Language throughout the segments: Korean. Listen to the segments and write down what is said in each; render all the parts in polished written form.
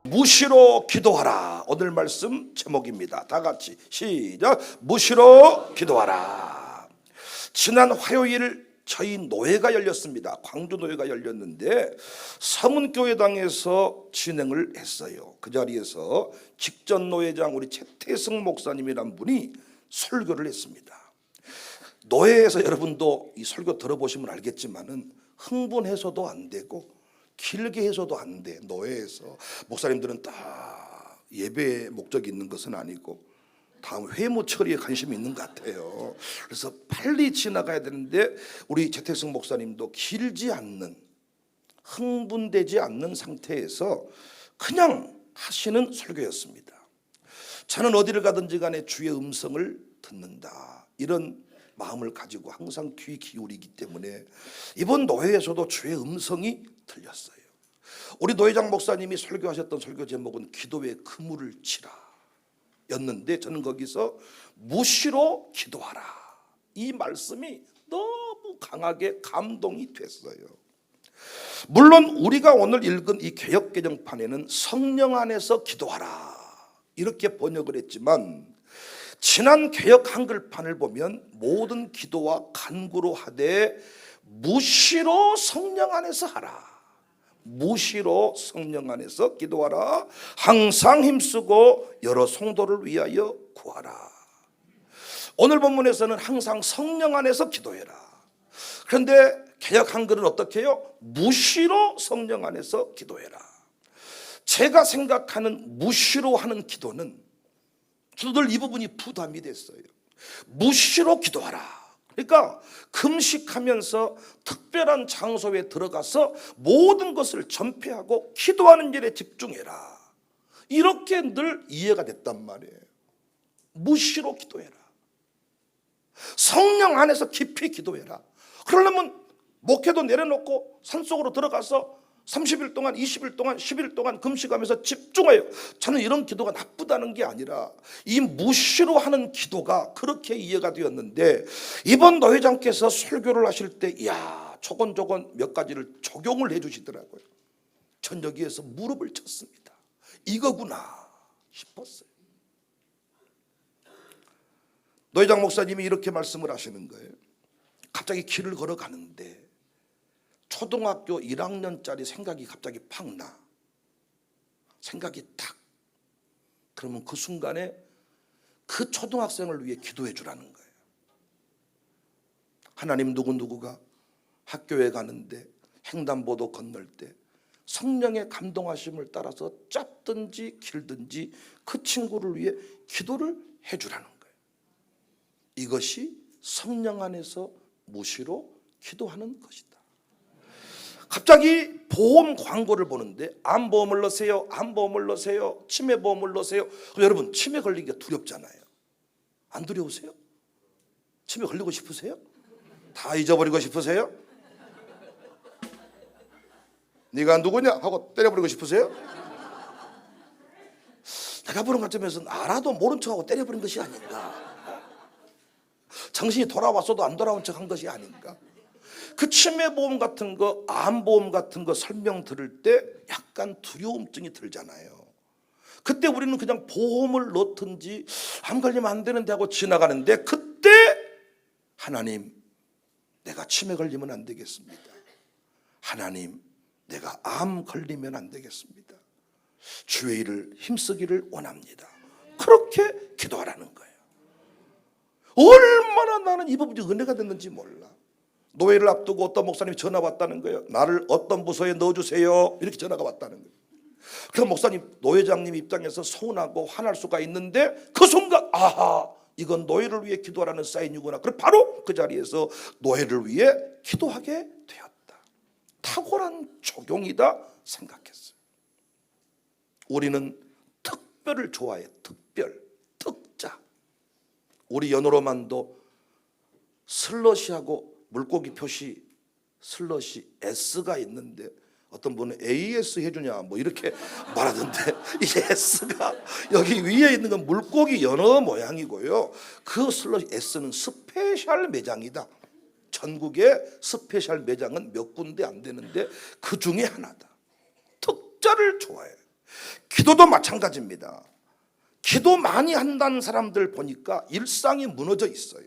무시로 기도하라. 오늘 말씀 제목입니다. 다 같이 시작. 무시로 기도하라. 지난 화요일 저희 노회가 열렸습니다. 광주 노회가 열렸는데 서문교회당에서 진행을 했어요. 그 자리에서 직전 노회장 우리 최태승 목사님이란 분이 설교를 했습니다. 노회에서 여러분도 이 설교 들어보시면 알겠지만은 흥분해서도 안 되고 길게 해서도 안 돼. 노회에서 목사님들은 다 예배에 목적이 있는 것은 아니고 다음 회무 처리에 관심이 있는 것 같아요. 그래서 빨리 지나가야 되는데 우리 최태승 목사님도 길지 않는, 흥분되지 않는 상태에서 그냥 하시는 설교였습니다. 저는 어디를 가든지 간에 주의 음성을 듣는다, 이런 마음을 가지고 항상 귀 기울이기 때문에 이번 노회에서도 주의 음성이 들렸어요. 우리 노회장 목사님이 설교하셨던 설교 제목은 기도의 그물을 치라 였는데, 저는 거기서 무시로 기도하라, 이 말씀이 너무 강하게 감동이 됐어요. 물론 우리가 오늘 읽은 이 개역개정판에는 성령 안에서 기도하라 이렇게 번역을 했지만, 지난 개역 한글판을 보면 모든 기도와 간구로 하되 무시로 성령 안에서 하라, 무시로 성령 안에서 기도하라, 항상 힘쓰고 여러 성도를 위하여 구하라. 오늘 본문에서는 항상 성령 안에서 기도해라. 그런데 개역 한글은 어떻게 해요? 무시로 성령 안에서 기도해라. 제가 생각하는 무시로 하는 기도는 저들 이 부분이 부담이 됐어요. 무시로 기도하라. 그러니까 금식하면서 특별한 장소에 들어가서 모든 것을 전폐하고 기도하는 일에 집중해라, 이렇게 늘 이해가 됐단 말이에요. 무시로 기도해라. 성령 안에서 깊이 기도해라. 그러려면 목회도 내려놓고 산속으로 들어가서 30일 동안, 20일 동안, 10일 동안 금식하면서 집중해요. 저는 이런 기도가 나쁘다는 게 아니라 이 무시로 하는 기도가 그렇게 이해가 되었는데, 이번 노회장께서 설교를 하실 때 이야, 조곤조곤 몇 가지를 적용을 해 주시더라고요. 전 여기에서 무릎을 쳤습니다. 이거구나 싶었어요. 노회장 목사님이 이렇게 말씀을 하시는 거예요. 갑자기 길을 걸어가는데 초등학교 1학년짜리 생각이 갑자기 팍 나. 생각이 딱. 그러면 그 순간에 그 초등학생을 위해 기도해 주라는 거예요. 하나님, 누구누구가 학교에 가는데 횡단보도 건널 때 성령의 감동하심을 따라서 짧든지 길든지 그 친구를 위해 기도를 해 주라는 거예요. 이것이 성령 안에서 무시로 기도하는 것이다. 갑자기 보험 광고를 보는데 암보험을 넣으세요, 암보험을 넣으세요, 치매보험을 넣으세요. 여러분, 치매 걸리기가 두렵잖아요. 안 두려우세요? 치매 걸리고 싶으세요? 다 잊어버리고 싶으세요? 네가 누구냐 하고 때려버리고 싶으세요? 내가 보는 관점에서는 알아도 모른 척하고 때려버린 것이 아닌가, 정신이 돌아왔어도 안 돌아온 척한 것이 아닌가. 그 치매보험 같은 거, 암보험 같은 거 설명 들을 때 약간 두려움증이 들잖아요. 그때 우리는 그냥 보험을 넣든지 암 걸리면 안 되는데 하고 지나가는데, 그때 하나님, 내가 치매 걸리면 안 되겠습니다. 하나님, 내가 암 걸리면 안 되겠습니다. 주의 일을 힘쓰기를 원합니다. 그렇게 기도하라는 거예요. 얼마나 나는 이 부분이 은혜가 됐는지 몰라. 노회를 앞두고 어떤 목사님이 전화 왔다는 거예요. 나를 어떤 부서에 넣어주세요, 이렇게 전화가 왔다는 거예요. 그럼 목사님, 노회장님 입장에서 서운하고 화날 수가 있는데, 그 순간 아하, 이건 노회를 위해 기도하라는 사인이구나. 그럼 바로 그 자리에서 노회를 위해 기도하게 되었다. 탁월한 적용이다 생각했어요. 우리는 특별을 좋아해. 특별, 특자. 우리 연호로만도 슬러시하고 물고기 표시 슬러시 S가 있는데 어떤 분은 AS 해주냐 뭐 이렇게 말하던데, 이 S가 여기 위에 있는 건 물고기 연어 모양이고요. 그 슬러시 S는 스페셜 매장이다. 전국에 스페셜 매장은 몇 군데 안 되는데 그 중에 하나다. 특자를 좋아해. 기도도 마찬가지입니다. 기도 많이 한다는 사람들 보니까 일상이 무너져 있어요.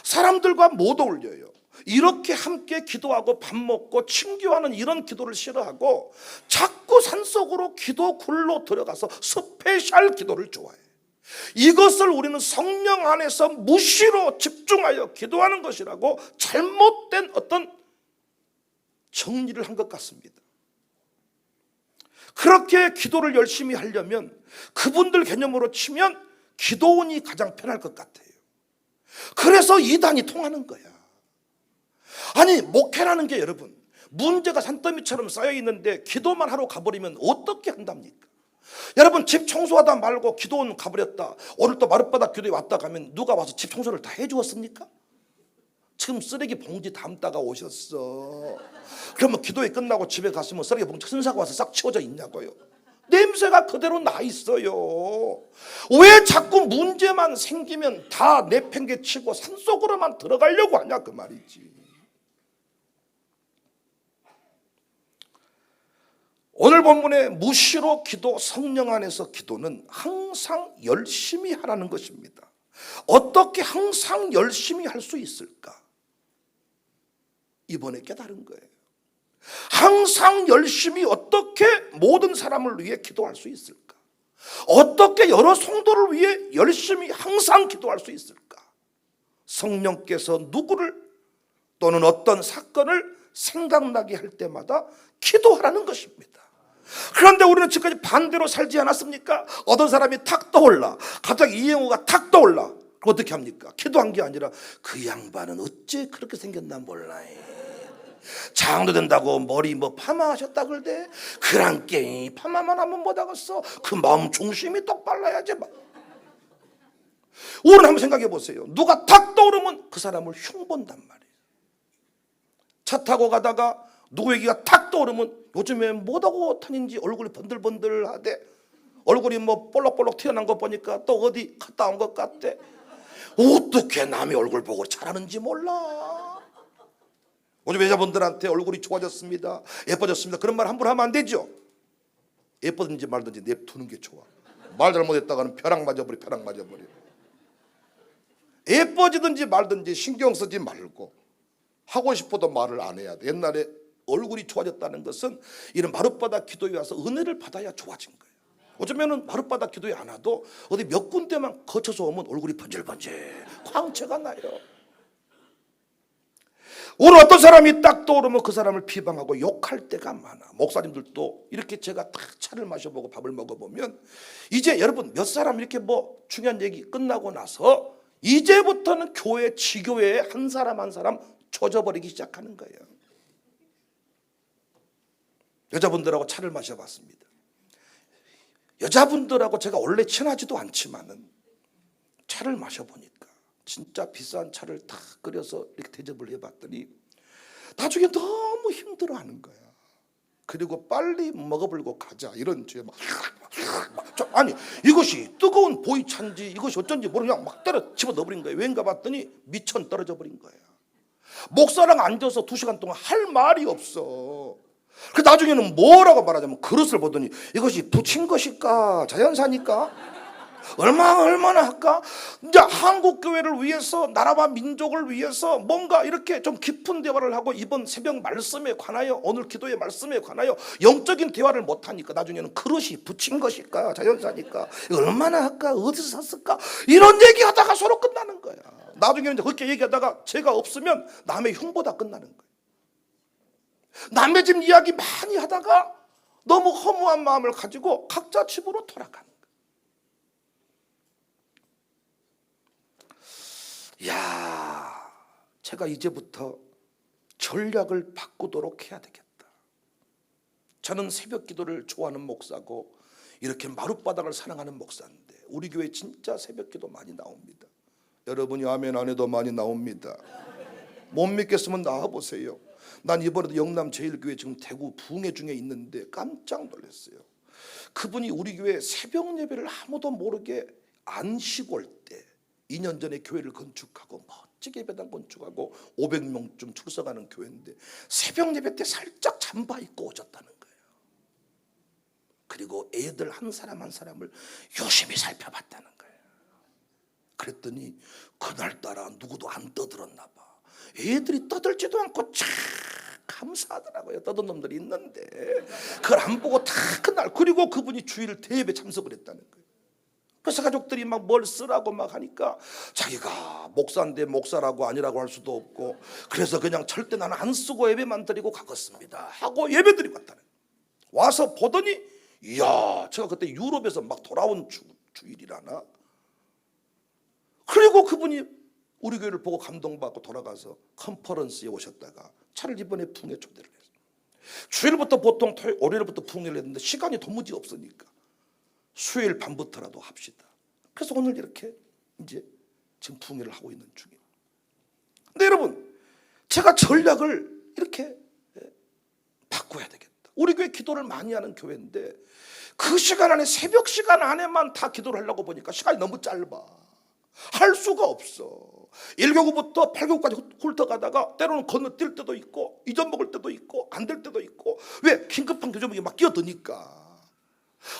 사람들과 못 어울려요. 이렇게 함께 기도하고 밥 먹고 친교하는 이런 기도를 싫어하고 자꾸 산속으로 기도 굴로 들어가서 스페셜 기도를 좋아해요. 이것을 우리는 성령 안에서 무시로 집중하여 기도하는 것이라고 잘못된 어떤 정리를 한 것 같습니다. 그렇게 기도를 열심히 하려면 그분들 개념으로 치면 기도원이 가장 편할 것 같아요. 그래서 이단이 통하는 거야. 아니, 목회라는 게 여러분 문제가 산더미처럼 쌓여 있는데 기도만 하러 가버리면 어떻게 한답니까? 여러분, 집 청소하다 말고 기도원 가버렸다, 오늘 또 마룻바닥 기도에 왔다 가면 누가 와서 집 청소를 다 해주었습니까? 지금 쓰레기 봉지 담다가 오셨어. 그러면 기도회 끝나고 집에 갔으면 쓰레기 봉지 천사가 와서 싹 치워져 있냐고요. 냄새가 그대로 나 있어요. 왜 자꾸 문제만 생기면 다 내팽개치고 산속으로만 들어가려고 하냐 그 말이지. 오늘 본문의 무시로 기도, 성령 안에서 기도는 항상 열심히 하라는 것입니다. 어떻게 항상 열심히 할 수 있을까? 이번에 깨달은 거예요. 항상 열심히 어떻게 모든 사람을 위해 기도할 수 있을까? 어떻게 여러 성도를 위해 열심히 항상 기도할 수 있을까? 성령께서 누구를 또는 어떤 사건을 생각나게 할 때마다 기도하라는 것입니다. 그런데 우리는 지금까지 반대로 살지 않았습니까? 어떤 사람이 탁 떠올라, 갑자기 이영호가 탁 떠올라. 그럼 어떻게 합니까? 기도한 게 아니라 그 양반은 어째 그렇게 생겼나 몰라. 장도 된다고 머리 뭐 파마하셨다 그러대. 그런 게 파마만 하면 못하겠어. 그 마음 중심이 똑발라야지. 오늘 한번 생각해 보세요. 누가 탁 떠오르면 그 사람을 흉본단 말이에요. 차 타고 가다가 누구 얘기가 탁 떠오르면 요즘에 뭐하고 타는지 얼굴이 번들번들하대. 얼굴이 뭐 볼록볼록 튀어나온 거 보니까 또 어디 갔다 온 것 같대. 어떻게 남의 얼굴 보고 잘하는지 몰라. 요즘 여자분들한테 얼굴이 좋아졌습니다, 예뻐졌습니다, 그런 말 함부로 하면 안 되죠. 예쁘든지 말든지 냅두는 게 좋아. 말 잘못했다가는 벼락 맞아버려. 예뻐지든지 말든지 신경 쓰지 말고 하고 싶어도 말을 안 해야 돼. 옛날에 얼굴이 좋아졌다는 것은 이런 마룻바닥 기도에 와서 은혜를 받아야 좋아진 거예요. 어쩌면은 마룻바닥 기도에 안 와도 어디 몇 군데만 거쳐서 오면 얼굴이 번질번질 광채가 나요. 오늘 어떤 사람이 딱 떠오르면 그 사람을 비방하고 욕할 때가 많아. 목사님들도 이렇게 제가 딱 차를 마셔보고 밥을 먹어보면 이제 여러분 몇 사람 이렇게 뭐 중요한 얘기 끝나고 나서 이제부터는 교회 지교회에 한 사람 한 사람 조져버리기 시작하는 거예요. 여자분들하고 차를 마셔봤습니다. 여자분들하고 제가 원래 친하지도 않지만은 차를 마셔보니까 진짜 비싼 차를 다 끓여서 이렇게 대접을 해봤더니 나중에 너무 힘들어하는 거야. 그리고 빨리 먹어버리고 가자 이런 죄 막 아니 이것이 뜨거운 보이차인지 이것이 어쩐지 모르고 그냥 막 때려 집어 넣어버린 거예요. 왠가 봤더니 미천 떨어져 버린 거야. 목사랑 앉아서 2시간 동안 할 말이 없어. 그 나중에는 뭐라고 말하자면 그릇을 보더니 이것이 부친 것일까 자연사니까 얼마나 할까? 이제 한국 교회를 위해서 나라와 민족을 위해서 뭔가 이렇게 좀 깊은 대화를 하고 이번 새벽 말씀에 관하여 오늘 기도의 말씀에 관하여 영적인 대화를 못 하니까 나중에는 그릇이 부친 것일까 자연사니까 얼마나 할까 어디서 샀을까 이런 얘기하다가 서로 끝나는 거야. 나중에는 이제 그렇게 얘기하다가 제가 없으면 남의 흉보다 끝나는 거야. 남의 집 이야기 많이 하다가 너무 허무한 마음을 가지고 각자 집으로 돌아가는 거야. 야, 제가 이제부터 전략을 바꾸도록 해야 되겠다. 저는 새벽 기도를 좋아하는 목사고 이렇게 마룻바닥을 사랑하는 목사인데 우리 교회 진짜 새벽 기도 많이 나옵니다. 여러분이 아멘 안 해도 많이 나옵니다. 못 믿겠으면 나와보세요. 난 이번에도 영남 제일교회 지금 대구 부흥회 중에 있는데 깜짝 놀랐어요. 그분이 우리 교회 새벽 예배를 아무도 모르게 안 쉬고 올 때 2년 전에 교회를 건축하고 멋지게 예배당 건축하고 500명쯤 출석하는 교회인데 새벽 예배 때 살짝 잠바 입고 오셨다는 거예요. 그리고 애들 한 사람 한 사람을 유심히 살펴봤다는 거예요. 그랬더니 그날따라 누구도 안 떠들었나 봐. 애들이 떠들지도 않고 참 감사하더라고요. 떠든 놈들이 있는데 그걸 안 보고 다 그날, 그리고 그분이 주일 대예배 참석을 했다는 거예요. 그래서 가족들이 막 뭘 쓰라고 막 하니까 자기가 목사인데 목사라고 아니라고 할 수도 없고, 그래서 그냥 절대 나는 안 쓰고 예배만 드리고 가겠습니다 하고 예배 드리고 갔다는 거예요. 와서 보더니 이야, 제가 그때 유럽에서 막 돌아온 주일이라나. 그리고 그분이 우리 교회를 보고 감동받고 돌아가서 컨퍼런스에 오셨다가 차를 이번에 부흥회 초대를 했어요. 주일부터 보통 월요일부터 부흥회를 했는데 시간이 도무지 없으니까 수요일 밤부터라도 합시다. 그래서 오늘 이렇게 이제 지금 부흥회를 하고 있는 중이에요. 근데 여러분, 제가 전략을 이렇게 바꿔야 되겠다. 우리 교회 기도를 많이 하는 교회인데 그 시간 안에, 새벽 시간 안에만 다 기도를 하려고 보니까 시간이 너무 짧아. 할 수가 없어. 1교구부터 8교구까지 훑어가다가 때로는 건너뛸 때도 있고 잊어먹을 때도 있고 안 될 때도 있고. 왜? 긴급한 교제목이 막 끼어드니까.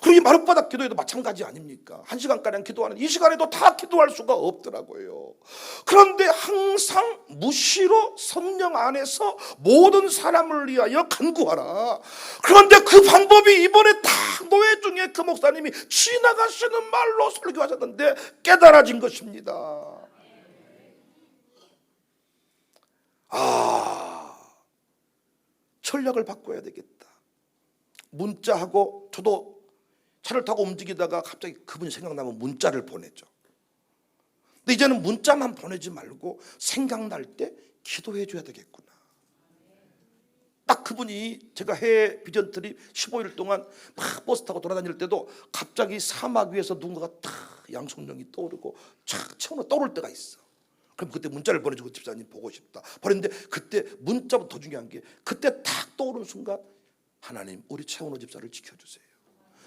그리고 이 마룻바닥 기도에도 마찬가지 아닙니까? 1시간가량 기도하는 이 시간에도 다 기도할 수가 없더라고요. 그런데 항상 무시로 성령 안에서 모든 사람을 위하여 간구하라. 그런데 그 방법이 이번에 다 노예 중에 그 목사님이 지나가시는 말로 설교하셨는데 깨달아진 것입니다. 전략을 바꿔야 되겠다. 문자하고, 저도 차를 타고 움직이다가 갑자기 그분이 생각나면 문자를 보내죠. 근데 이제는 문자만 보내지 말고 생각날 때 기도해 줘야 되겠구나. 딱 그분이, 제가 해외 비전 트립 15일 동안 막 버스 타고 돌아다닐 때도 갑자기 사막 위에서 누군가가 탁 양성령이 떠오르고 착 채워서 떠오를 때가 있어. 그럼 그때 문자를 보내주고, 집사님 보고 싶다. 보냈는데 그때 문자보다 더 중요한 게, 그때 탁 떠오르는 순간 하나님 우리 최원호 집사를 지켜주세요.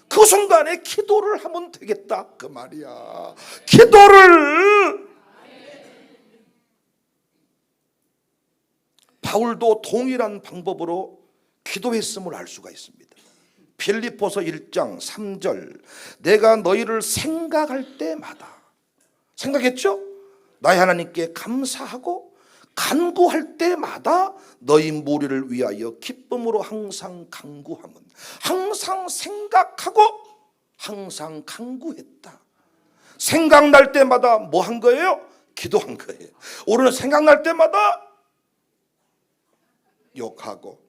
그 순간에 기도를 하면 되겠다 그 말이야. 기도를. 바울도 동일한 방법으로 기도했음을 알 수가 있습니다. 빌립보서 1장 3절, 내가 너희를 생각할 때마다, 생각했죠? 나의 하나님께 감사하고 간구할 때마다 너희 무리를 위하여 기쁨으로 항상 간구함은, 항상 생각하고 항상 간구했다. 생각날 때마다 뭐 한 거예요? 기도한 거예요. 우리는 생각날 때마다 욕하고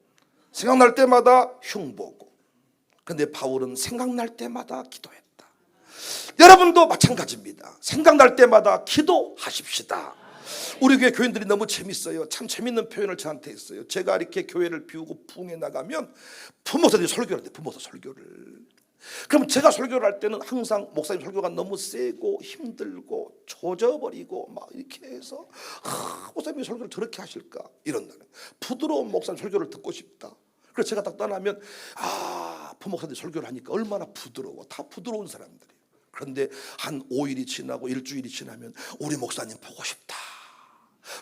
생각날 때마다 흉보고, 그런데 바울은 생각날 때마다 기도했다. 여러분도 마찬가지입니다. 생각날 때마다 기도하십시다. 우리 교회 교인들이 너무 재밌어요. 참 재밌는 표현을 저한테 했어요. 제가 이렇게 교회를 비우고 부흥에 나가면 부목사들이 설교를 하는데, 부목사 설교를. 그럼 제가 설교를 할 때는 항상 목사님 설교가 너무 세고 힘들고 조져버리고 막 이렇게 해서 목사님이 설교를 저렇게 하실까 이런다는, 부드러운 목사님 설교를 듣고 싶다. 그래서 제가 딱 떠나면 부목사들이 설교를 하니까 얼마나 부드러워. 다 부드러운 사람들이에요. 그런데 한 5일이 지나고 일주일이 지나면 우리 목사님 보고 싶다.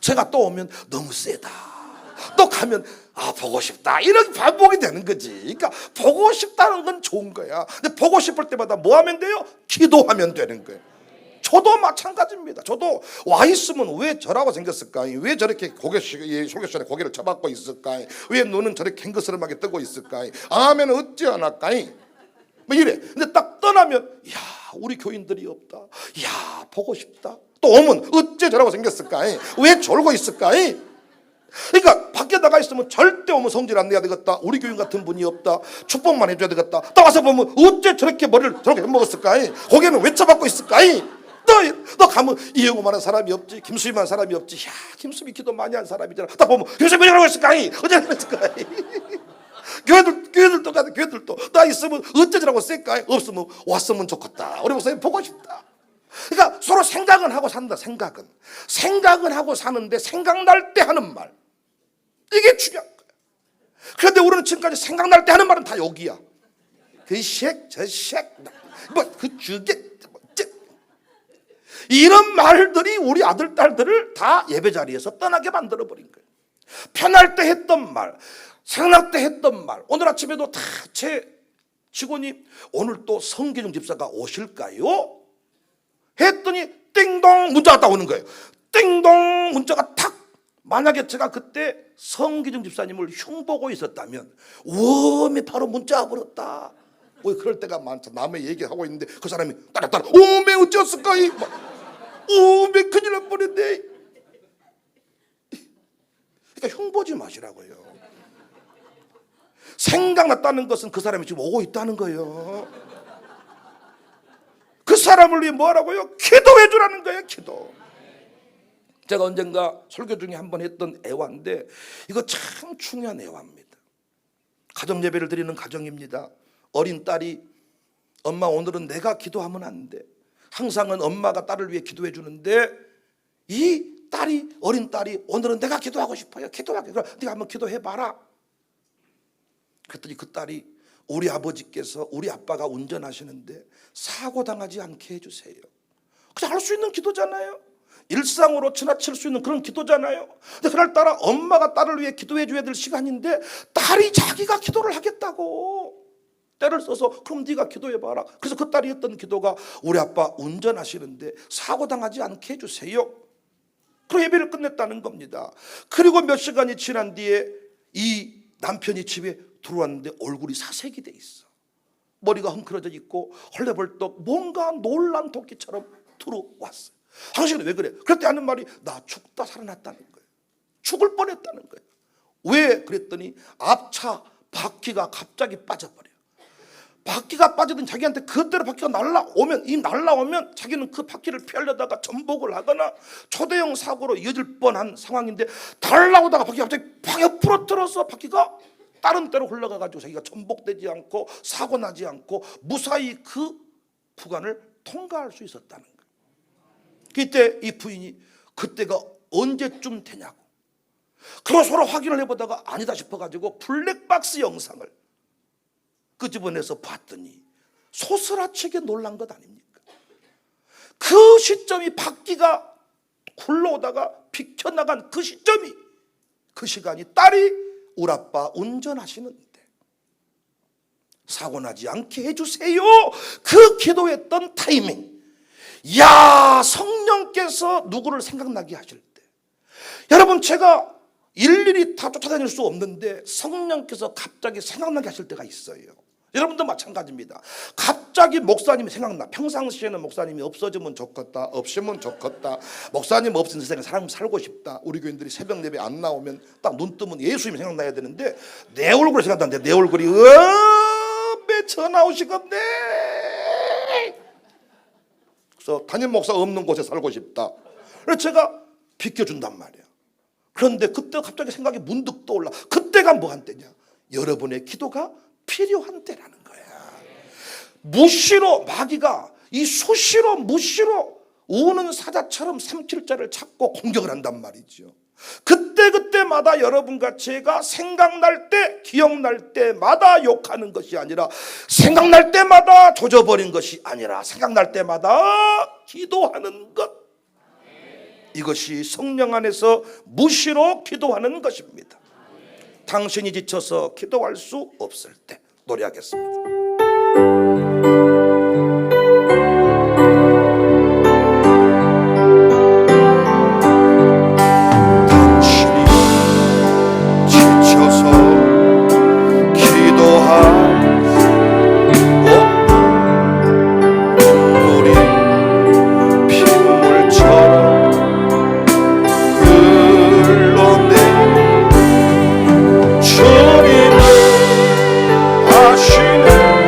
제가 또 오면 너무 세다. 또 가면 보고 싶다. 이렇게 반복이 되는 거지. 그러니까 보고 싶다는 건 좋은 거야. 근데 보고 싶을 때마다 뭐 하면 돼요? 기도하면 되는 거예요. 저도 마찬가지입니다. 저도 와 있으면 왜 저라고 생겼을까? 왜 저렇게 설교시간에 고개를 쳐박고 있을까? 왜 눈은 저렇게 갱긋스름하게 뜨고 있을까? 하면 어찌 않을까? 뭐 이래. 근데 딱 떠나면 우리 교인들이 없다. 보고 싶다. 또 오면 어째 저라고 생겼을까? 왜 졸고 있을까? 그러니까 밖에 나가 있으면 절대 오면 성질 안 내야 되겠다. 우리 교인 같은 분이 없다. 축복만 해줘야 되겠다. 또 와서 보면 어째 저렇게 머리를 저렇게 해먹었을까? 고개는 왜 쳐박고 있을까? 너 가면 이영호만한 사람이 없지, 김수희만한 사람이 없지. 김수희 기도 많이 한 사람이잖아. 딱 보면 김수희 왜 저러고 있을까? 어째 그랬을까? 교회들도 가다, 교회들도 나 있으면 어쩌지라고 쓸까? 없으면 왔으면 좋겠다. 우리 목사님 보고 싶다. 그러니까 서로 생각은 하고 산다. 생각은 하고 사는데 생각날 때 하는 말, 이게 중요한 거야. 그런데 우리는 지금까지 생각날 때 하는 말은 다 여기야. 이런 말들이 우리 아들 딸들을 다 예배 자리에서 떠나게 만들어 버린 거예요. 편할 때 했던 말, 생각날 때 했던 말. 오늘 아침에도 다 직원이 오늘 또 성기중 집사가 오실까요? 했더니 띵동 문자가 딱 오는 거예요. 띵동 문자가 탁. 만약에 제가 그때 성기중 집사님을 흉보고 있었다면 웜에 바로 문자가 버렸다. 왜 그럴 때가 많죠. 남의 얘기하고 있는데 그 사람이 따라 오메 어쩌었을까? 오메 큰일 날 뻔했네. 그러니까 흉보지 마시라고요. 생각났다는 것은 그 사람이 지금 오고 있다는 거예요. 그 사람을 위해 뭐하라고요? 기도해 주라는 거예요. 기도. 제가 언젠가 설교 중에 한번 했던 애화인데 이거 참 중요한 애화입니다. 가정 예배를 드리는 가정입니다. 어린 딸이 엄마 오늘은 내가 기도하면 안 돼. 항상은 엄마가 딸을 위해 기도해 주는데 이 딸이 어린 딸이 오늘은 내가 기도하고 싶어요. 기도하게. 그럼 네가 한번 기도해 봐라. 그랬더니 그 딸이 우리 아버지께서 우리 아빠가 운전하시는데 사고 당하지 않게 해주세요. 그냥 할 수 있는 기도잖아요. 일상으로 지나칠 수 있는 그런 기도잖아요. 근데 그날따라 엄마가 딸을 위해 기도해 줘야 될 시간인데 딸이 자기가 기도를 하겠다고 때를 써서 그럼 네가 기도해 봐라. 그래서 그 딸이 했던 기도가 우리 아빠 운전하시는데 사고 당하지 않게 해주세요. 그리고 예배를 끝냈다는 겁니다. 그리고 몇 시간이 지난 뒤에 이 남편이 집에 들어왔는데 얼굴이 사색이 돼 있어. 머리가 헝클어져 있고 헐레벌떡 뭔가 놀란 토끼처럼 들어왔어요. 당신은 왜 그래? 그랬더니 하는 말이 나 죽다 살아났다는 거예요. 죽을 뻔했다는 거예요. 왜? 그랬더니 앞차 바퀴가 갑자기 빠져버려요. 바퀴가 빠지던 자기한테 그대로 바퀴가 날라오면 자기는 그 바퀴를 피하려다가 전복을 하거나 초대형 사고로 이어질 뻔한 상황인데 날라오다가 바퀴가 갑자기 방에 부러뜨려서 바퀴가 다른 데로 흘러가가지고 자기가 전복되지 않고 사고 나지 않고 무사히 그 구간을 통과할 수 있었다는 거예요. 그때 이 부인이 그때가 언제쯤 되냐고. 그리고 서로 확인을 해보다가 아니다 싶어가지고 블랙박스 영상을 끄집어내서 봤더니 소스라치게 놀란 것 아닙니까? 그 시점이 바퀴가 굴러오다가 비켜나간 그 시점이 그 시간이 딸이 우리 아빠 운전하시는데 사고 나지 않게 해주세요. 그 기도했던 타이밍. 야, 성령께서 누구를 생각나게 하실 때 여러분 제가 일일이 다 쫓아다닐 수 없는데 성령께서 갑자기 생각나게 하실 때가 있어요. 여러분도 마찬가지입니다. 갑자기 목사님이 생각나. 평상시에는 목사님이 없어지면 좋겠다, 없으면 좋겠다, 목사님 없은 세상에 사람 살고 싶다. 우리 교인들이 새벽 예배 안 나오면 딱 눈 뜨면 예수님이 생각나야 되는데 내 얼굴이 생각나는데 내 얼굴이 매 전화 오시겠네. 그래서 담임 목사 없는 곳에 살고 싶다. 그래서 제가 비켜준단 말이야. 그런데 그때 갑자기 생각이 문득 떠올라. 그때가 뭐한 때냐? 여러분의 기도가 필요한 때라는 거야. 무시로 마귀가 이 수시로 무시로 우는 사자처럼 삼킬자를 찾고 공격을 한단 말이죠. 그때마다 여러분과 제가 생각날 때 기억날 때마다 욕하는 것이 아니라 생각날 때마다 조져버린 것이 아니라 생각날 때마다 기도하는 것. 이것이 성령 안에서 무시로 기도하는 것입니다. 당신이 지쳐서 기도할 수 없을 때 노래하겠습니다. 주님은 아시네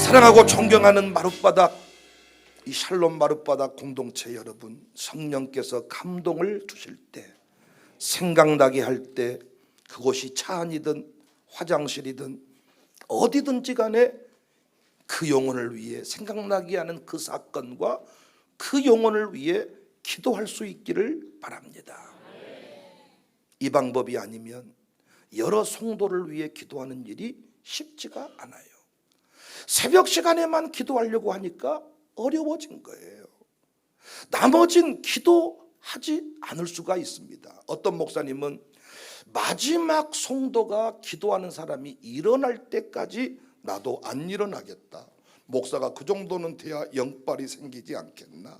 사랑하고 존경하는 마룻바닥, 이 샬롬 마룻바닥 공동체 여러분, 성령께서 감동을 주실 때, 생각나게 할 때, 그곳이 차 안이든 화장실이든 어디든지 간에 그 영혼을 위해, 생각나게 하는 그 사건과 그 영혼을 위해 기도할 수 있기를 바랍니다. 이 방법이 아니면 여러 성도를 위해 기도하는 일이 쉽지가 않아요. 새벽 시간에만 기도하려고 하니까 어려워진 거예요. 나머진 기도하지 않을 수가 있습니다. 어떤 목사님은 마지막 성도가 기도하는 사람이 일어날 때까지 나도 안 일어나겠다. 목사가 그 정도는 돼야 영빨이 생기지 않겠나.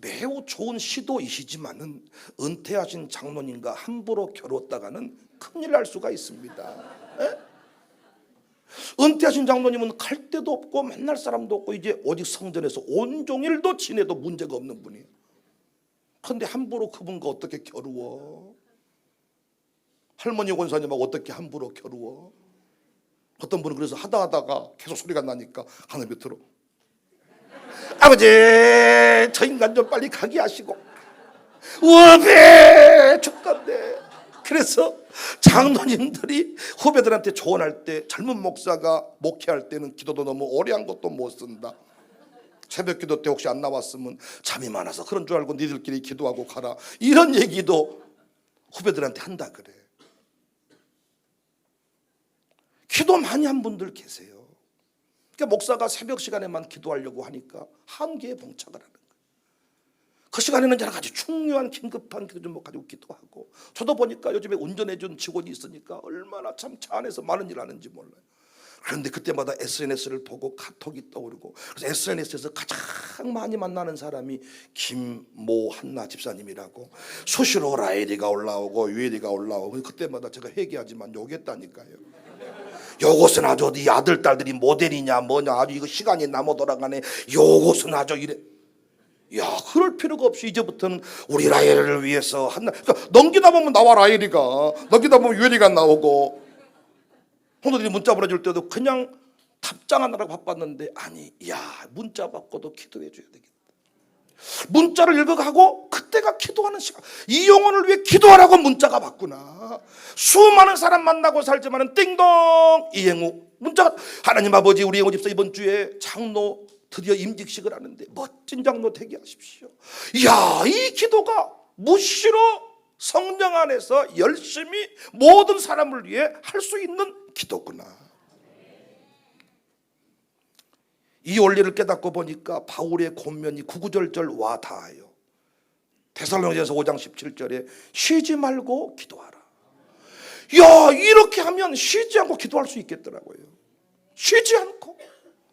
매우 좋은 시도이시지만은 은퇴하신 장로님과 함부로 겨뤘다가는 큰일 날 수가 있습니다. 에? 은퇴하신 장로님은 갈 데도 없고 만날 사람도 없고 이제 오직 성전에서 온종일도 지내도 문제가 없는 분이에요. 그런데 함부로 그분과 어떻게 겨루어? 할머니 권사님하고 어떻게 함부로 겨루어? 어떤 분은 그래서 하다가 계속 소리가 나니까 하늘 밑으로, 아버지 저 인간 좀 빨리 가게 하시고, 우배 죽겠네. 그래서 장로님들이 후배들한테 조언할 때, 젊은 목사가 목회할 때는 기도도 너무 오래 한 것도 못 쓴다. 새벽 기도 때 혹시 안 나왔으면 잠이 많아서 그런 줄 알고 니들끼리 기도하고 가라, 이런 얘기도 후배들한테 한다 그래. 기도 많이 한 분들 계세요. 그러니까 목사가 새벽 시간에만 기도하려고 하니까 한계에 봉착을 하는 거예요. 그 시간에는 여러 가지 중요한 긴급한 기도 좀 가지고 기도하고, 저도 보니까 요즘에 운전해준 직원이 있으니까 얼마나 참 차 안에서 많은 일 하는지 몰라요. 그런데 그때마다 SNS를 보고 카톡이 떠오르고, 그래서 SNS에서 가장 많이 만나는 사람이 김모한나 집사님이라고, 수시로 라이리가 올라오고 유에리가 올라오고, 그때마다 제가 회개하지만 욕했다니까요. 요것은 아주 네 아들 딸들이 모델이냐 뭐냐, 아주 이거 시간이 남아 돌아가네, 요것은 아주 이래. 야, 그럴 필요가 없이 이제부터는 우리 라헬을 위해서 한나. 그러니까 넘기다 보면 나와 라헬이가, 넘기다 보면 유엘이가 나오고, hon들이 문자 보내줄 때도 그냥 답장하느라고 바빴는데, 아니, 야, 문자 받고도 기도해 줘야 되겠다. 문자를 읽어가고 그때가 기도하는 시간. 이 영혼을 위해 기도하라고 문자가 왔구나. 수많은 사람 만나고 살지만은 띵동 이행우 문자가, 하나님 아버지 우리 영호 집사 이번 주에 장로 드디어 임직식을 하는데 멋진 장로 되게 하십시오. 이야, 이 기도가 무시로 성령 안에서 열심히 모든 사람을 위해 할 수 있는 기도구나. 이 원리를 깨닫고 보니까 바울의 권면이 구구절절 와 닿아요. 데살로니가서 5장 17절에 쉬지 말고 기도하라. 야, 이렇게 하면 쉬지 않고 기도할 수 있겠더라고요. 쉬지 않고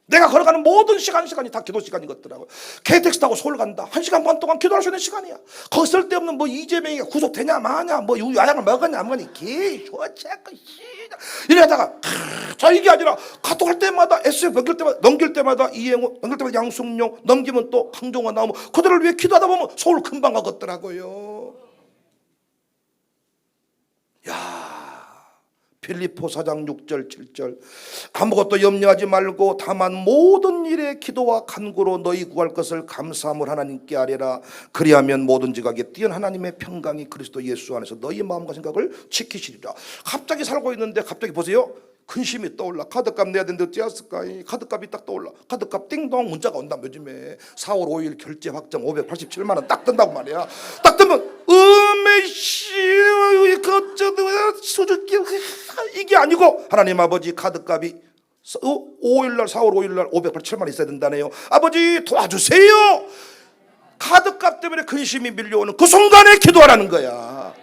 내가 걸어가는 모든 시간이 다 기도 시간인 것더라고요. KTX 타고 서울 간다, 1시간 반 동안 기도할 수 있는 시간이야. 거기 쓸데없는 뭐 이재명이가 구속되냐 마냐, 뭐 야약을 먹었냐 안 먹었냐, 개쇼체크 이러다가 자, 이게 아니라 카톡 할 때마다 SF 넘길 때마다 이행호, 넘길 때마다 양승용, 넘기면 또 강종원 나오면 그들을 위해 기도하다 보면 서울 금방 가겠더라고요. 야, 필리포 4장 6절 7절, 아무것도 염려하지 말고 다만 모든 일에 기도와 간구로 너희 구할 것을 감사함을 하나님께 아뢰라. 그리하면 모든지 가게 뛰어난 하나님의 평강이 그리스도 예수 안에서 너희 마음과 생각을 지키시리라. 갑자기 살고 있는데 갑자기 보세요, 근심이 떠올라. 카드값 내야 되는데 어찌했을까? 카드값이 딱 떠올라. 카드값 띵동 문자가 온다. 요즘에 4월 5일 결제 확정 587만 원 딱 뜬다고 말이야. 딱 뜨면 음메씨 수줍기 이게 아니고, 하나님 아버지 카드값이 5일날 4월 5일날 587만 원 있어야 된다네요. 아버지 도와주세요. 카드값 때문에 근심이 밀려오는 그 순간에 기도하라는 거야.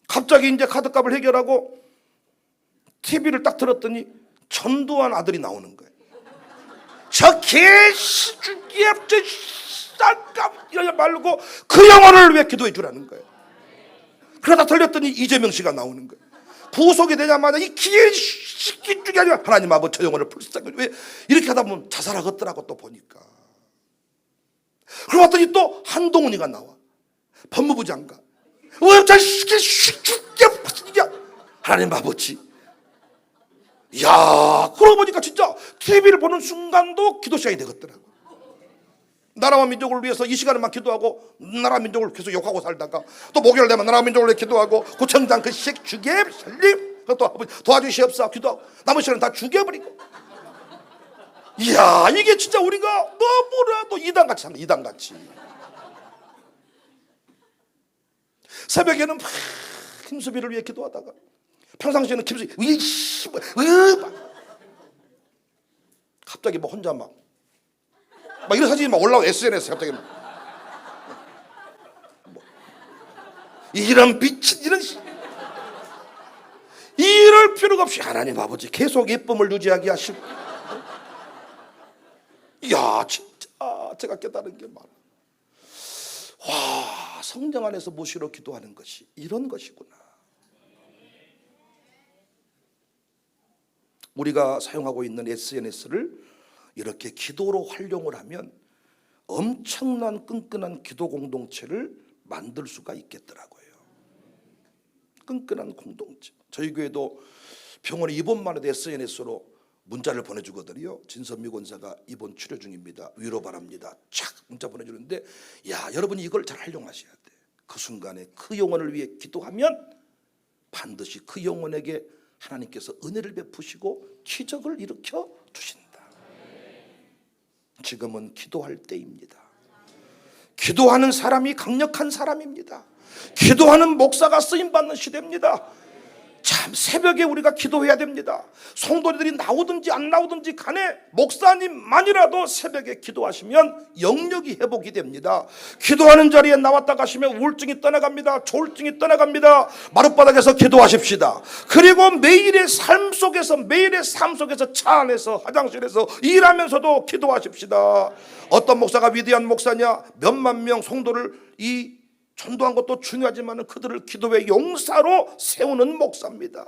갑자기 이제 카드값을 해결하고 TV를 딱 틀었더니 전두환 아들이 나오는 거예요. 저 개시주기야 쌀값 이러지 말고 그 영혼을 위해 기도해 주라는 거예요. 그러다 들렸더니 이재명 씨가 나오는 거예요. 구속이 되자마자 이 개시주기 아니라 하나님 아버지 저 영혼을 불쌍히, 왜 이렇게 하다 보면 자살하겠더라고. 또 보니까 그러고 봤더니 또 한동훈이가 나와, 법무부 장관. 왜 자식이 하나님 아버지 이야, 그러고 보니까 진짜 TV를 보는 순간도 기도 시간이 되겠더라고. 나라와 민족을 위해서 이 시간에만 기도하고 나라 민족을 계속 욕하고 살다가 또 목요일 되면 나라 민족을 위해 기도하고 구청장 그 시식 죽여 살림 또 아버지 도와주시옵소서 기도하고 남은 시간은 다 죽여버리고. 이야, 이게 진짜 우리가 너무나도 이단같이 삽니다. 이단같이. 새벽에는 막 김수비를 위해 기도하다가 평상시에는 김수비 갑자기 뭐 혼자 막 이런 사진이 막 올라와 SNS에 갑자기 뭐 이런 미친 이럴 필요가 없이 하나님 아버지 계속 예쁨을 유지하게 하시고. 이야, 진짜 제가 깨달은 게 많아. 와, 성령 안에서 모시러 기도하는 것이 이런 것이구나. 우리가 사용하고 있는 SNS를 이렇게 기도로 활용을 하면 엄청난 끈끈한 기도 공동체를 만들 수가 있겠더라고요. 끈끈한 공동체. 저희 교회도 병원에 입원만 해도 SNS로 문자를 보내주거든요. 진선미 권사가 입원 치료 중입니다. 위로 바랍니다. 착 문자 보내주는데, 야, 여러분이 이걸 잘 활용하셔야 돼. 그 순간에 그 영혼을 위해 기도하면 반드시 그 영혼에게 하나님께서 은혜를 베푸시고 기적을 일으켜 주신다. 지금은 기도할 때입니다. 기도하는 사람이 강력한 사람입니다. 기도하는 목사가 쓰임받는 시대입니다. 참 새벽에 우리가 기도해야 됩니다. 성도들이 나오든지 안 나오든지 간에 목사님만이라도 새벽에 기도하시면 영역이 회복이 됩니다. 기도하는 자리에 나왔다 가시면 우울증이 떠나갑니다. 조울증이 떠나갑니다. 마룻바닥에서 기도하십시다. 그리고 매일의 삶 속에서 차 안에서 화장실에서 일하면서도 기도하십시다. 어떤 목사가 위대한 목사냐? 몇만 명 성도를 전도한 것도 중요하지만 그들을 기도의 용사로 세우는 목사입니다.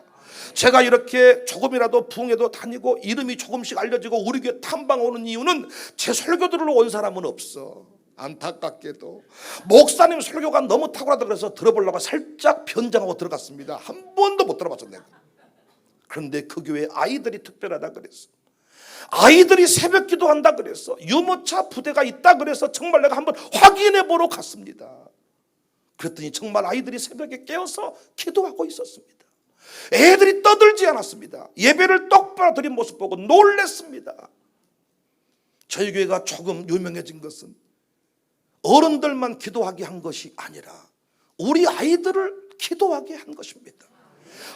제가 이렇게 조금이라도 부흥회도 다니고 이름이 조금씩 알려지고 우리 교회 탐방 오는 이유는 제 설교들로 온 사람은 없어. 안타깝게도 목사님 설교가 너무 탁월하다 그래서 들어보려고 살짝 변장하고 들어갔습니다. 한 번도 못 들어봤어 내가. 그런데 그 교회 아이들이 특별하다 그랬어. 아이들이 새벽 기도한다 그랬어. 유모차 부대가 있다 그래서 정말 내가 한번 확인해 보러 갔습니다. 그랬더니 정말 아이들이 새벽에 깨어서 기도하고 있었습니다. 애들이 떠들지 않았습니다. 예배를 똑바로 드린 모습 보고 놀랬습니다. 저희 교회가 조금 유명해진 것은 어른들만 기도하게 한 것이 아니라 우리 아이들을 기도하게 한 것입니다.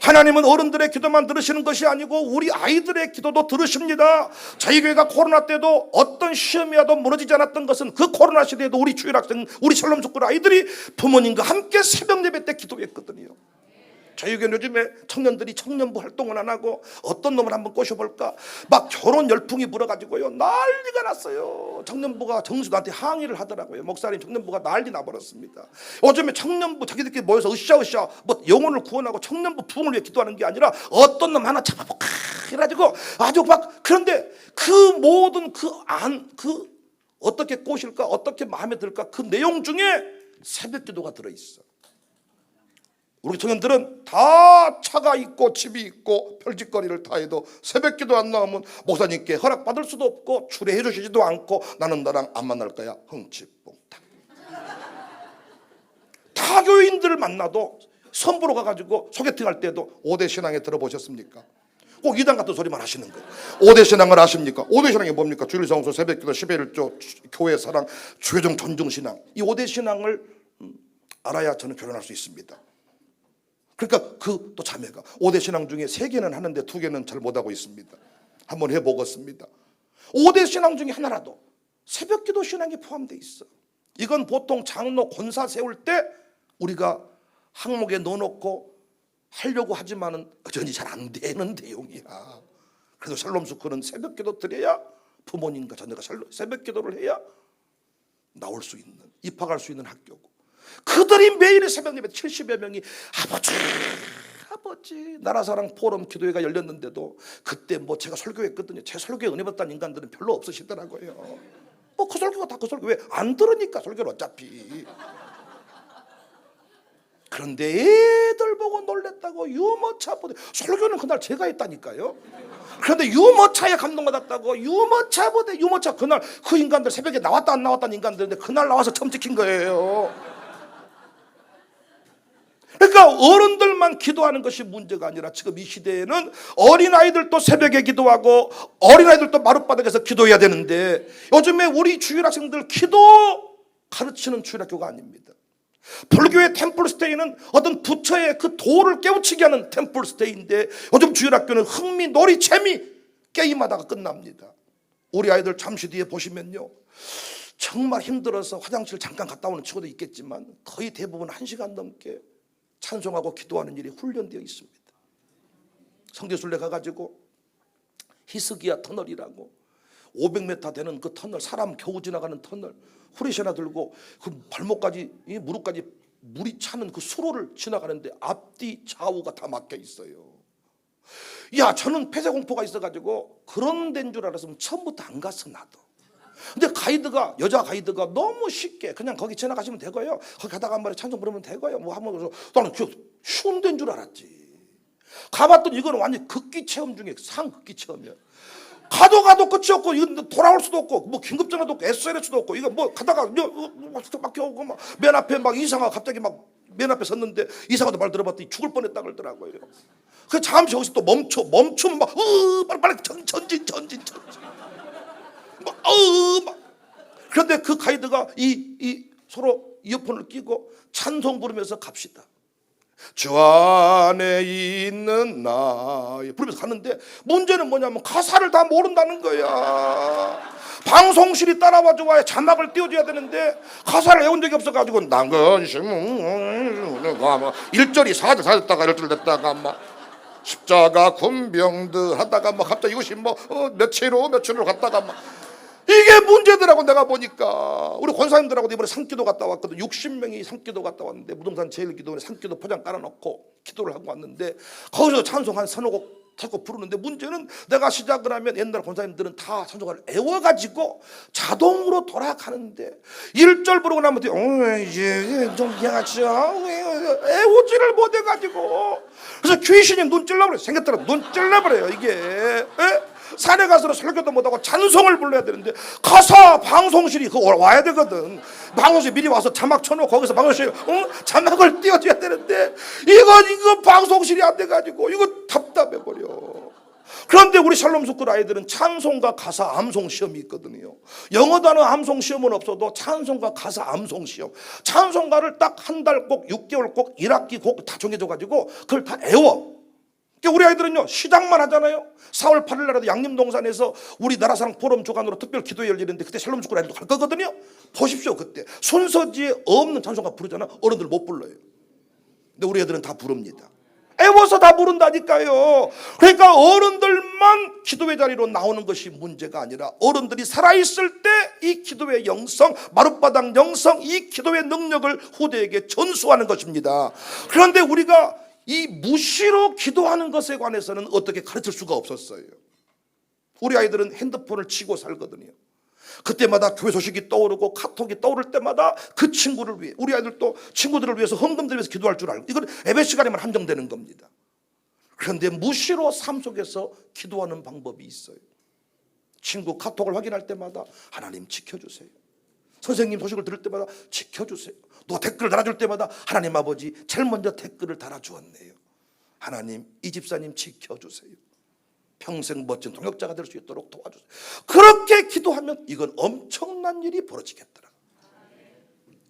하나님은 어른들의 기도만 들으시는 것이 아니고 우리 아이들의 기도도 들으십니다. 저희 교회가 코로나 때도 어떤 시험이 와도 무너지지 않았던 것은 그 코로나 시대에도 우리 주일학생, 우리 샬롬 속구 아이들이 부모님과 함께 새벽 예배 때 기도했거든요. 저희 교회는 요즘에 청년들이 청년부 활동을 안 하고 어떤 놈을 한번 꼬셔볼까 막 결혼 열풍이 불어가지고요 난리가 났어요. 청년부가 정수한테 항의를 하더라고요. 목사님, 청년부가 난리 나버렸습니다. 요즘에 청년부 자기들끼리 모여서 으쌰으쌰 뭐 영혼을 구원하고 청년부 부흥을 위해 기도하는 게 아니라 어떤 놈 하나 잡아보고 해가지고 아주 막. 그런데 그 모든 어떻게 꼬실까 어떻게 마음에 들까 그 내용 중에 새벽 기도가 들어있어. 우리 청년들은 다 차가 있고 집이 있고 별짓거리를 다 해도 새벽 기도 안 나오면 목사님께 허락받을 수도 없고 추례해 주시지도 않고 나는 너랑 안 만날 거야 흥칫뽕탕. 타교인들을 만나도 선보러 가가지고 소개팅할 때도 5대 신앙에 들어보셨습니까? 꼭 이단 같은 소리만 하시는 거예요. 5대 신앙을 아십니까? 5대 신앙이 뭡니까? 주일성수, 새벽기도, 11조, 교회 사랑, 죄종 존중 신앙. 이 5대 신앙을 알아야 저는 결혼할 수 있습니다. 그러니까 또 자매가 5대 신앙 중에 3개는 하는데 2개는 잘 못하고 있습니다. 한번 해보겠습니다. 5대 신앙 중에 하나라도 새벽기도 신앙이 포함되어 있어. 이건 보통 장로 권사 세울 때 우리가 항목에 넣어놓고 하려고 하지만은 여전히 잘 안 되는 내용이야. 그래도 샬롬 스쿨은 새벽기도 드려야 부모님과 자녀가 새벽기도를 해야 나올 수 있는, 입학할 수 있는 학교고, 그들이 매일 새벽 예배 70여 명이 아버지 나라사랑 포럼 기도회가 열렸는데도 그때 뭐 제가 설교했거든요. 제 설교에 은혜 받던 인간들은 별로 없으시더라고요. 뭐 그 설교가 다 그 설교 왜 안 들으니까 설교를 어차피. 그런데 애들 보고 놀랬다고 유모차 부대, 설교는 그날 제가 했다니까요. 그런데 유모차에 감동받았다고 유모차 부대, 유모차. 그날 그 인간들 새벽에 나왔다 안 나왔다는 인간들인데 그날 나와서 처음 찍힌 거예요. 그러니까 어른들만 기도하는 것이 문제가 아니라 지금 이 시대에는 어린아이들도 새벽에 기도하고 어린아이들도 마룻바닥에서 기도해야 되는데 요즘에 우리 주일학생들 기도 가르치는 주일학교가 아닙니다. 불교의 템플스테이는 어떤 부처의 그 도를 깨우치게 하는 템플스테이인데 요즘 주일학교는 흥미, 놀이, 재미, 게임하다가 끝납니다. 우리 아이들 잠시 뒤에 보시면요, 정말 힘들어서 화장실 잠깐 갔다 오는 친구도 있겠지만 거의 대부분 1시간 넘게 찬송하고 기도하는 일이 훈련되어 있습니다. 성지순례 가가지고 히스기야 터널이라고 500m 되는 그 터널, 사람 겨우 지나가는 터널, 후레쉬 하나 들고 그 발목까지, 무릎까지 물이 차는 그 수로를 지나가는데 앞뒤 좌우가 다 막혀 있어요. 야, 저는 폐쇄공포가 있어가지고 그런 데인 줄 알았으면 처음부터 안 갔어, 나도. 근데 가이드가, 여자 가이드가 너무 쉽게 그냥 거기 지나가시면 되고요, 거기 가다가 한 번에 찬송 부르면 되고요, 뭐 하면, 나는 쉬운 데인 줄 알았지. 가봤더니 이거는 완전 극기 체험 중에 상극기 체험이야. 가도 끝이 없고, 이건 돌아올 수도 없고, 뭐 긴급전화도 없고, SOS도 없고, 이거 뭐 가다가 막혀오고, 막 맨 앞에 막 이상하고 갑자기 막 맨 앞에 섰는데 이상하다 말 들어봤더니 죽을 뻔했다 그러더라고요. 그래서 잠시 여기서 또 멈추면 막, 빨리 전진. 막. 그런데 그 가이드가 서로 이어폰을 끼고 찬송 부르면서 갑시다. 주 안에 있는 나 부르면서 가는데 문제는 뭐냐면 가사를 다 모른다는 거야. 방송실이 따라와 줘야 자막을 띄워줘야 되는데 가사를 외운 적이 없어가지고 난것이 1절이 4절 됐다가 1절 됐다가 막 십자가 군병들 하다가 막 갑자기 이것이 뭐 며칠로 갔다가 막 이게 문제더라고. 내가 보니까 우리 권사님들하고도 이번에 산기도 갔다 왔거든. 60명이 산기도 갔다 왔는데 무등산 제일기도원에 산기도 포장 깔아놓고 기도를 하고 왔는데 거기서 찬송 한 서너 곡 자꾸 부르는데 문제는 내가 시작을 하면 옛날 권사님들은 다 찬송가를 애워가지고 자동으로 돌아가는데 1절 부르고 나면 이제 좀 양아치야 애우지를 못해가지고 그래서 귀신이 눈 찔러버려요. 생겼더라 눈 찔러버려요 이게. 산에 가서는 설교도 못하고 찬송을 불러야 되는데 가사 방송실이 그거 와야 되거든. 방송실 미리 와서 자막 쳐놓고 거기서 방송실 자막을 띄워줘야 되는데 이거 방송실이 안 돼가지고 이거 답답해버려. 그런데 우리 샬롬 스쿨 아이들은 찬송과 가사 암송 시험이 있거든요. 영어 단어 암송 시험은 없어도 찬송과 가사 암송 시험, 찬송가를 딱 한 달 꼭 6개월 꼭 1학기 꼭 다 정해줘가지고 그걸 다 애워. 우리 아이들은요 시작만 하잖아요. 4월 8일 날에도 양림동산에서 우리 나라사랑 포럼 주관으로 특별 기도회 열리는데 그때 샬롬 스쿨 아이들도 갈 거거든요. 보십시오. 그때 순서지에 없는 찬송가 부르잖아. 어른들 못 불러요. 근데 우리 애들은 다 부릅니다. 애워서 다 부른다니까요. 그러니까 어른들만 기도회 자리로 나오는 것이 문제가 아니라 어른들이 살아있을 때 이 기도의 영성, 마룻바닥 영성, 이 기도의 능력을 후대에게 전수하는 것입니다. 그런데 우리가 이 무시로 기도하는 것에 관해서는 어떻게 가르칠 수가 없었어요. 우리 아이들은 핸드폰을 치고 살거든요. 그때마다 교회 소식이 떠오르고 카톡이 떠오를 때마다 그 친구를 위해, 우리 아이들도 친구들을 위해서 헌금 드리면서 기도할 줄 알고 이건 예배 시간에만 한정되는 겁니다. 그런데 무시로 삶 속에서 기도하는 방법이 있어요. 친구 카톡을 확인할 때마다 하나님 지켜주세요. 선생님 소식을 들을 때마다 지켜주세요. 또 댓글 달아줄 때마다 하나님 아버지 제일 먼저 댓글을 달아주었네요. 하나님 이 집사님 지켜주세요. 평생 멋진 동역자가 될 수 있도록 도와주세요. 그렇게 기도하면 이건 엄청난 일이 벌어지겠더라.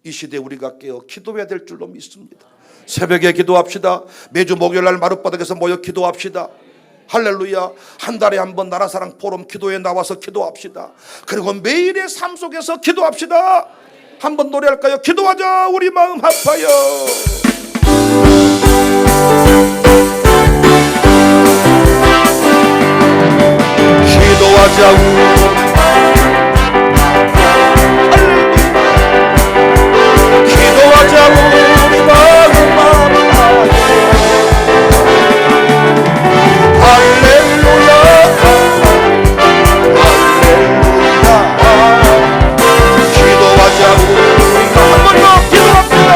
이 시대에 우리가 깨어 기도해야 될 줄로 믿습니다. 새벽에 기도합시다. 매주 목요일날 마룻바닥에서 모여 기도합시다. 할렐루야. 한 달에 한 번 나라사랑 포럼 기도에 나와서 기도합시다. 그리고 매일의 삶 속에서 기도합시다. 한번 노래할까요? 기도하자 우리 마음 아파요. 기도하자 기도하자 우리 마음 아파요. 할렐루야 할렐루야. 기도하자 우리 한 번 더 기도합시다.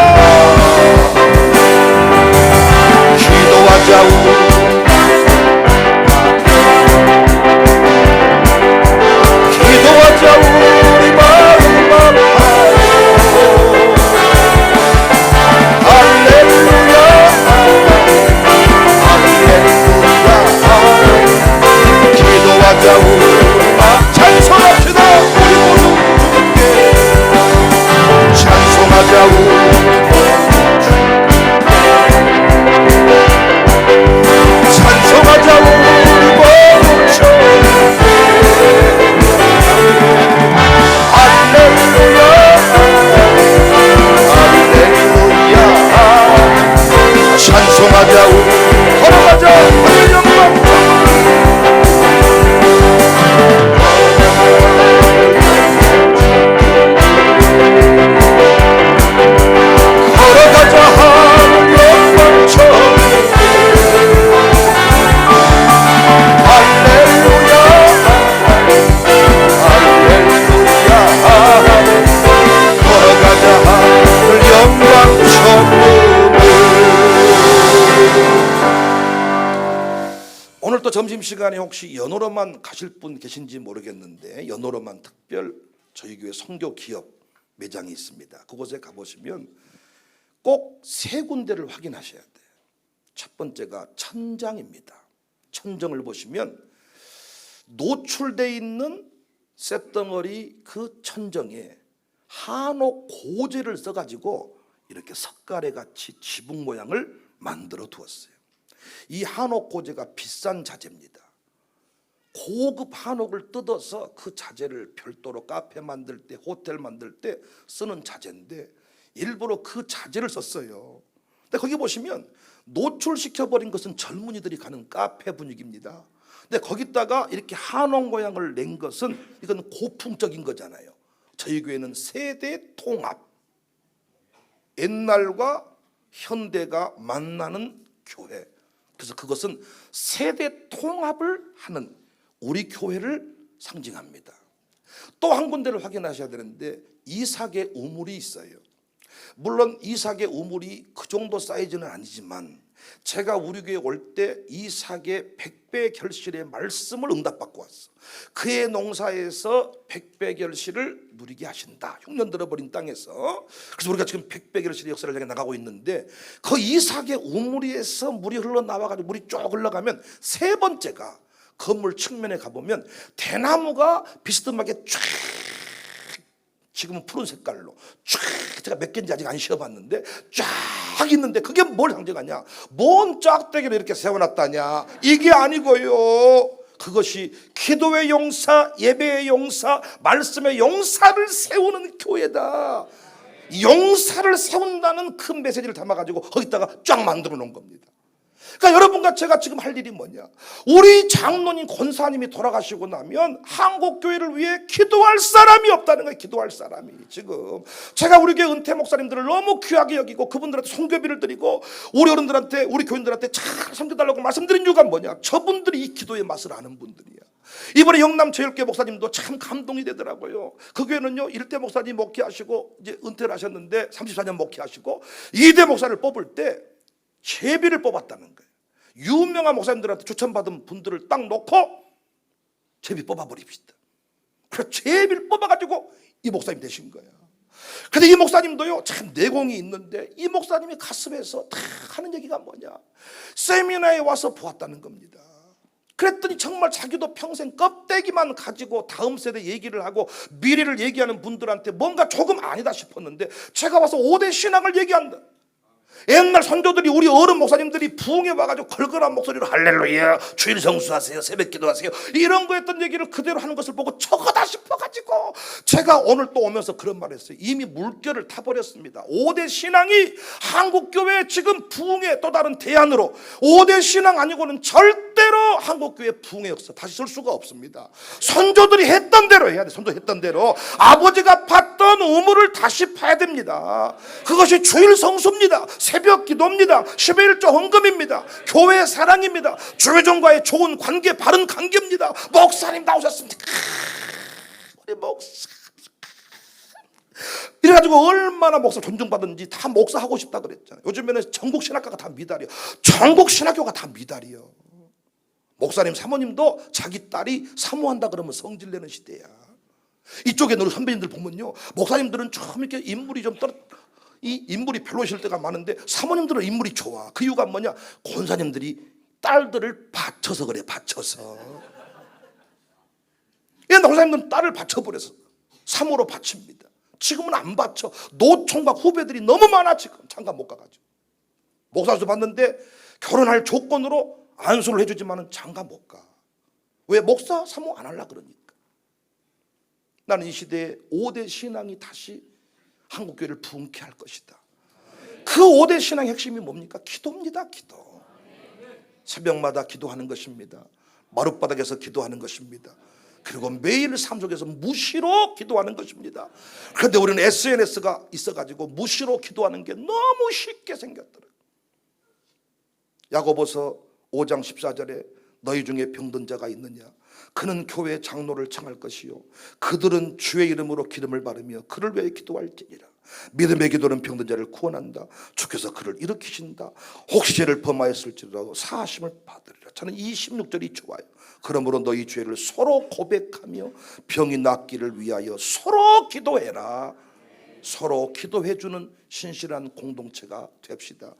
점심시간에 혹시 연호로만 가실 분 계신지 모르겠는데, 연호로만 특별 저희 교회 선교 기업 매장이 있습니다. 그곳에 가보시면 꼭 세 군데를 확인하셔야 돼요. 첫 번째가 천장입니다. 천정을 보시면 노출되어 있는 쇳덩어리 그 천정에 한옥 고제를 써가지고 이렇게 석가래 같이 지붕 모양을 만들어 두었어요. 이 한옥 고제가 비싼 자재입니다. 고급 한옥을 뜯어서 그 자재를 별도로 카페 만들 때, 호텔 만들 때 쓰는 자재인데 일부러 그 자재를 썼어요. 근데 거기 보시면 노출시켜버린 것은 젊은이들이 가는 카페 분위기입니다. 근데 거기다가 이렇게 한옥 모양을 낸 것은 이건 고풍적인 거잖아요. 저희 교회는 세대 통합, 옛날과 현대가 만나는 교회. 그래서 그것은 세대 통합을 하는 우리 교회를 상징합니다. 또 한 군데를 확인하셔야 되는데 이삭의 우물이 있어요. 물론 이삭의 우물이 그 정도 사이즈는 아니지만 제가 우리 교회 올 때 이삭의 백배 결실의 말씀을 응답받고 왔어. 그의 농사에서 백배 결실을 누리게 하신다. 흉년 들어버린 땅에서. 그래서 우리가 지금 백배 결실의 역사를 향해 나가고 있는데 그 이삭의 우물에서 물이 흘러나와가지고 물이 쭉 흘러가면 세 번째가 건물 측면에 가보면 대나무가 비스듬하게 쫙, 지금은 푸른 색깔로 쫙, 제가 몇 개인지 아직 안 쉬어봤는데 쫙 있는데 그게 뭘 상징하냐? 뭔 짝대기를 이렇게 세워놨다냐? 이게 아니고요, 그것이 기도의 용사, 예배의 용사, 말씀의 용사를 세우는 교회다. 용사를 세운다는 큰 메시지를 담아가지고 거기다가 쫙 만들어 놓은 겁니다. 그러니까 여러분과 제가 지금 할 일이 뭐냐? 우리 장로님 권사님이 돌아가시고 나면 한국교회를 위해 기도할 사람이 없다는 거예요. 기도할 사람이. 지금 제가 우리 교회 은퇴 목사님들을 너무 귀하게 여기고 그분들한테 성교비를 드리고 우리 어른들한테, 우리 교인들한테 잘 섬겨달라고 말씀드린 이유가 뭐냐? 저분들이 이 기도의 맛을 아는 분들이야. 이번에 영남 제일교회 목사님도 참 감동이 되더라고요. 그 교회는요, 1대 목사님 목회하시고 이제 은퇴를 하셨는데 34년 목회하시고 2대 목사를 뽑을 때 제비를 뽑았다는 거예요. 유명한 목사님들한테 추천받은 분들을 딱 놓고 제비 뽑아버립시다. 그래서 제비를 뽑아가지고 이 목사님 되신 거예요. 근데 이 목사님도요, 참 내공이 있는데 이 목사님이 가슴에서 다 하는 얘기가 뭐냐? 세미나에 와서 보았다는 겁니다. 그랬더니 정말 자기도 평생 껍데기만 가지고 다음 세대 얘기를 하고 미래를 얘기하는 분들한테 뭔가 조금 아니다 싶었는데 제가 와서 5대 신앙을 얘기한다. 옛날 선조들이, 우리 어른 목사님들이 부흥에 와가지고 걸걸한 목소리로 할렐루야, 주일 성수하세요, 새벽 기도하세요, 이런 거 했던 얘기를 그대로 하는 것을 보고 저거다 싶어가지고 제가 오늘 또 오면서 그런 말을 했어요. 이미 물결을 타버렸습니다. 5대 신앙이 한국교회 지금 부흥의 또 다른 대안으로, 5대 신앙 아니고는 절대로 한국교회 부흥의 역사 다시 쓸 수가 없습니다. 선조들이 했던 대로 해야 돼. 선조했던 대로 아버지가 팠던 우물을 다시 파야 됩니다. 그것이 주일 성수입니다. 새벽 기도입니다. 11조 헌금입니다. 교회 사랑입니다. 주회종과의 좋은 관계, 바른 관계입니다. 목사님 나오셨습니까? 우리 목사. 이래가지고 얼마나 목사 존중받은지 다 목사 하고 싶다 그랬잖아요. 요즘에는 전국 신학교가 다 미달이요. 전국 신학교가 다 미달이요. 목사님, 사모님도 자기 딸이 사모한다 그러면 성질내는 시대야. 이쪽에 우리 선배님들 보면요, 목사님들은 좀 이렇게 인물이 좀 이 인물이 별로실 때가 많은데 사모님들은 인물이 좋아. 그 이유가 뭐냐? 권사님들이 딸들을 바쳐서 그래. 바쳐서. 옛날 권사님들은 딸을 바쳐버려서 사모로 바칩니다. 지금은 안 바쳐. 노총각 후배들이 너무 많아. 지금 장가 못 가가지고 목사도 봤는데 결혼할 조건으로 안수를 해주지만은 장가 못 가. 왜? 목사 사모 안 하려 그러니까. 나는 이 시대에 5대 신앙이 다시 한국교회를 부흥케 할 것이다. 그 5대 신앙의 핵심이 뭡니까? 기도입니다. 기도. 새벽마다 기도하는 것입니다. 마룻바닥에서 기도하는 것입니다. 그리고 매일 삶 속에서 무시로 기도하는 것입니다. 그런데 우리는 SNS가 있어가지고 무시로 기도하는 게 너무 쉽게 생겼더라고요. 야고보서 5장 14절에 너희 중에 병든 자가 있느냐? 그는 교회 장로를 청할 것이요, 그들은 주의 이름으로 기름을 바르며 그를 위해 기도할지니라. 믿음의 기도는 병든 자를 구원한다. 주께서 그를 일으키신다. 혹시 죄를 범하였을지라도 사하심을 받으리라. 저는 이 16절이 좋아요. 그러므로 너희 죄를 서로 고백하며 병이 낫기를 위하여 서로 기도해라. 서로 기도해주는 신실한 공동체가 됩시다.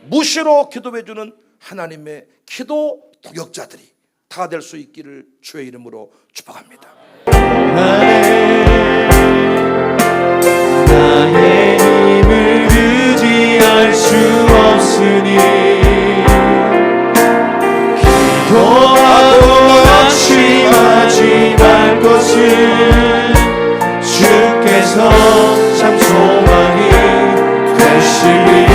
무시로 기도해주는 하나님의 기도 동역자들이 다 될 수 있기를 주의 이름으로 축복합니다. 나의 힘을 의지할 수 없으니 기도하고 낙심하지 말 것을 주께서 참 소망이 되시리.